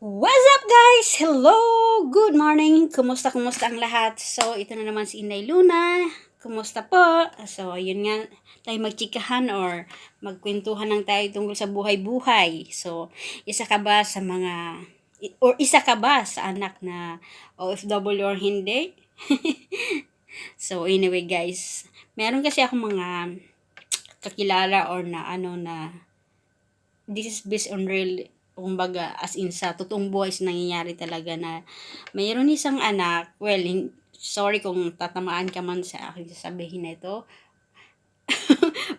What's up guys? Hello! Good morning! Kumusta ang lahat? So, ito na naman si Inday Luna. Kumusta po? So, yun nga, tayo magchikahan or magkwentuhan lang tayo tungkol sa buhay-buhay. So, isa ka ba sa mga, or isa ka ba sa anak na OFW or hindi? So, anyway guys, meron kasi ako mga kakilala or na this is based on real, kumbaga, as in sa totoong buhay is nangyayari talaga na mayroon isang anak, well, sorry kung tatamaan ka man sa aking sasabihin na ito,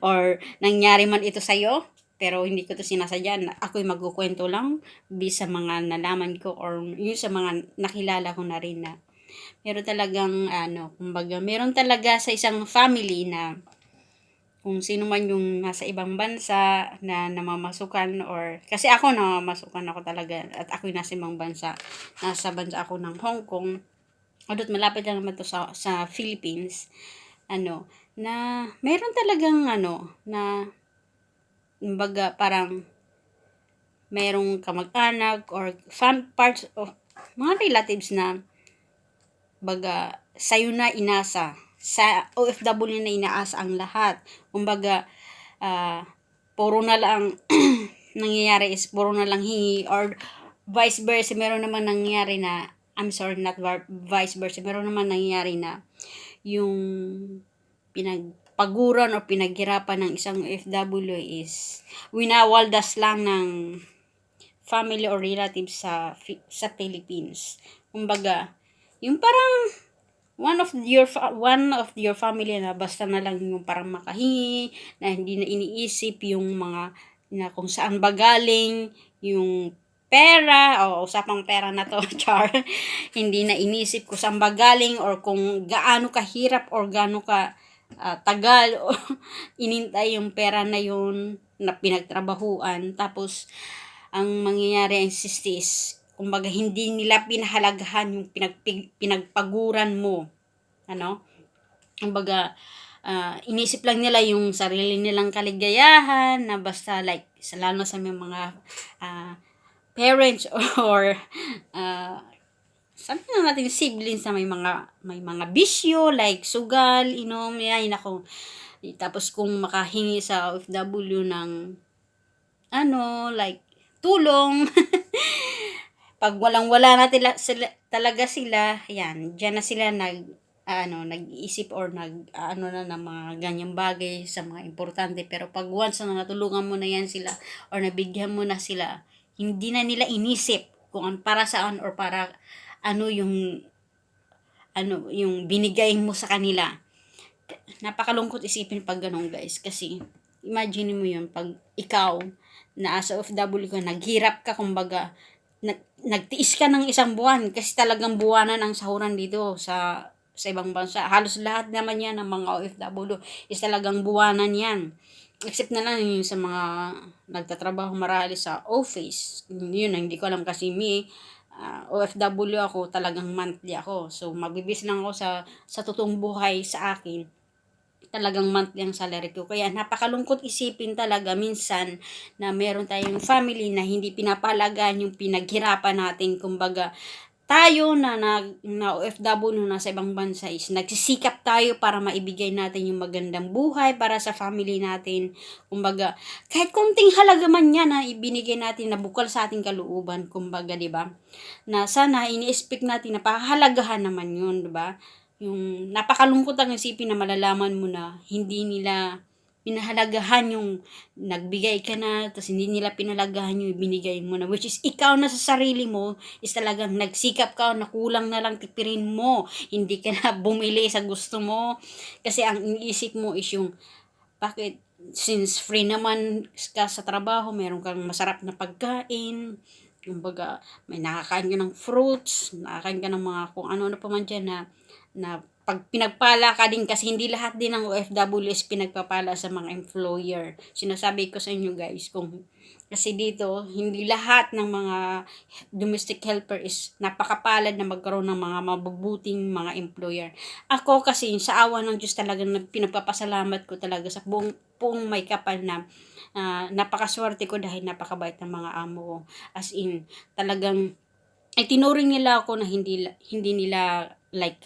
or nangyari man ito sa'yo, pero hindi ko to sinasadya, ako'y magkukwento lang bisa mga nalaman ko or yung sa mga nakilala ko na rin na meron talagang kumbaga, meron talaga sa isang family na kung sino man yung nasa ibang bansa na namamasukan or kasi ako namamasukan ako talaga at ako'y nasa ibang bansa. Nasa bansa ako ng Hong Kong. Although malapit lang naman to sa Philippines. Na meron talagang na kumbaga parang merong kamag-anak or parts of mga relatives na baga sa'yo na inasa. Sa OFW na inaasa ang lahat. Kumbaga, puro na lang nangyayari is puro na lang hingi or vice versa. Meron naman nangyayari na, I'm sorry, not vice versa. Meron naman nangyayari na yung pinagpaguran o pinaghirapan ng isang OFW is winawaldas lang ng family or relatives sa Philippines. Kumbaga, yung parang one of your family na basta na lang yung parang makahingi, na hindi na iniisip yung mga na kung saan ba galing yung pera o usapang pera na to char, hindi na inisip kung saan ba galing or kung gaano kahirap or gaano ka tagal o inintay yung pera na yun na pinagtrabahuan. Tapos ang mangyayari ang sistis, kumbaga hindi nila pinahalagahan yung pinagpaguran mo. Kumbaga, inisip lang nila yung sarili nilang kaligayahan na basta like, lalo sa mga parents or sabi na natin siblings na may mga bisyo like sugal, inom, yan ako. Tapos kung makahingi sa OFW ng like tulong pag walang-wala na talaga sila, yan, diyan na sila nag-iisip or na ng mga ganyang bagay sa mga importante. Pero pag once na natulungan mo na yan sila or nabigyan mo na sila, hindi na nila inisip kung para saan or para yung yung binigay mo sa kanila. Napakalungkot isipin pag ganun guys, kasi imagine mo yun pag ikaw na as OFW ka, naghirap ka, kumbaga nagtiis ka ng isang buwan kasi talagang buwanan ang sahuran dito sa ibang bansa. Halos lahat naman yan ng mga OFW is talagang buwanan yan. Except na lang yung sa mga nagtatrabaho marahil sa office. Yun, hindi ko alam kasi OFW ako, talagang monthly ako. So, magbibis lang ako sa totoong buhay sa akin. Talagang monthly ang salary ko. Kaya napakalungkot isipin talaga minsan na meron tayong family na hindi pinapahalagaan yung pinaghirapan natin. Kumbaga, tayo na OFW na nasa ibang bansa is nagsisikap tayo para maibigay natin yung magandang buhay para sa family natin. Kumbaga, kahit konting halaga man yan na ibinigay natin na bukal sa ating kalooban, kumbaga, 'di ba? Na sana ini-expect natin na pahalagahan naman 'yun, 'di ba? Yung napakalungkot ang isipin na malalaman mo na hindi nila pinahalagahan yung nagbigay ka na, tapos hindi nila pinalagahan yung binigay mo na, which is ikaw na sa sarili mo is talagang nagsikap ka, nakulang na lang tipirin mo, hindi ka na bumili sa gusto mo, kasi ang iniisip mo is yung, bakit, since free naman ka sa trabaho, meron kang masarap na pagkain, kumbaga, may nakakain ka ng fruits, nakakain ka ng mga kung ano pa man dyan na pag pinagpala ka din, kasi hindi lahat din ng OFW is pinagpapala sa mga employer. Sinasabi ko sa inyo guys, kasi dito, hindi lahat ng mga domestic helper is napakapalad na magkaroon ng mga mabubuting mga employer. Ako kasi, sa awa ng Diyos talaga, pinagpapasalamat ko talaga sa buong may kapal na napakaswerte ko dahil napakabait ng mga amo ko. As in, talagang, tinuring nila ako na hindi nila like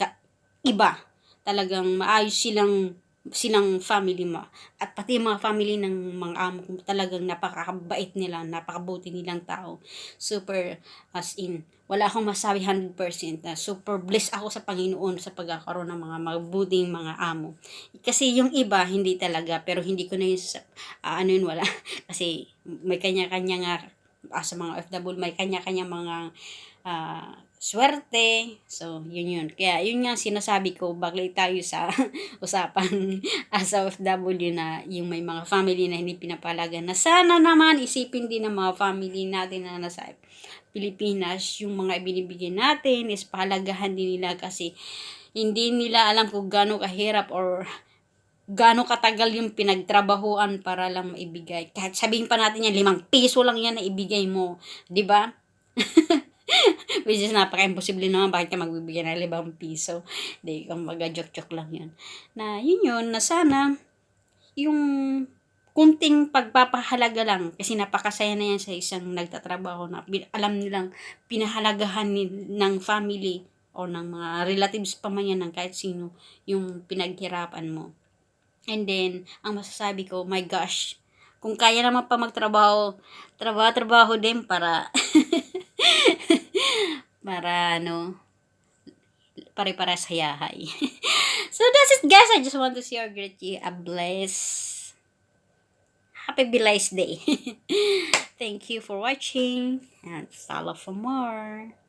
iba. Talagang maayos silang family mo. At pati yung mga family ng mga amo ko talagang napakabait nila, napakabuti nilang tao. Super, as in, wala akong masabi 100% na super blessed ako sa Panginoon sa pagkakaroon ng mga mabuting mga amo. Kasi yung iba, hindi talaga, pero hindi ko na yun, ano yun, wala. Kasi may kanya-kanya nga, sa mga OFW, may kanya-kanya mga swerte. So, yun. Kaya, yun nga sinasabi ko, bagay tayo sa usapan as OFW na yung may mga family na hindi pinapalagan. Na sana naman isipin din ng mga family natin na nasa Pilipinas, yung mga ibinibigay natin is pahalagahan din nila kasi hindi nila alam kung gaano kahirap or gaano katagal yung pinagtrabahuan para lang maibigay. Kahit sabihin pa natin yan, 5 piso lang yan na ibigay mo. 'Di ba? Which is napaka-imposible naman, bakit ka magbibigay ng 5 piso? Hindi, kumbaga joke-joke lang yun. Na yun, na sana, yung kunting pagpapahalaga lang, kasi napakasaya na yan sa isang nagtatrabaho na alam nilang pinahalagahan ng family o ng mga relatives pa man yan ng kahit sino yung pinaghirapan mo. And then, ang masasabi ko, my gosh, kung kaya naman pa magtrabaho, trabaho din para para pare-pares hayahay. So that's it guys. I just want to share greet you a happy blessed day. Thank you for watching and follow for more.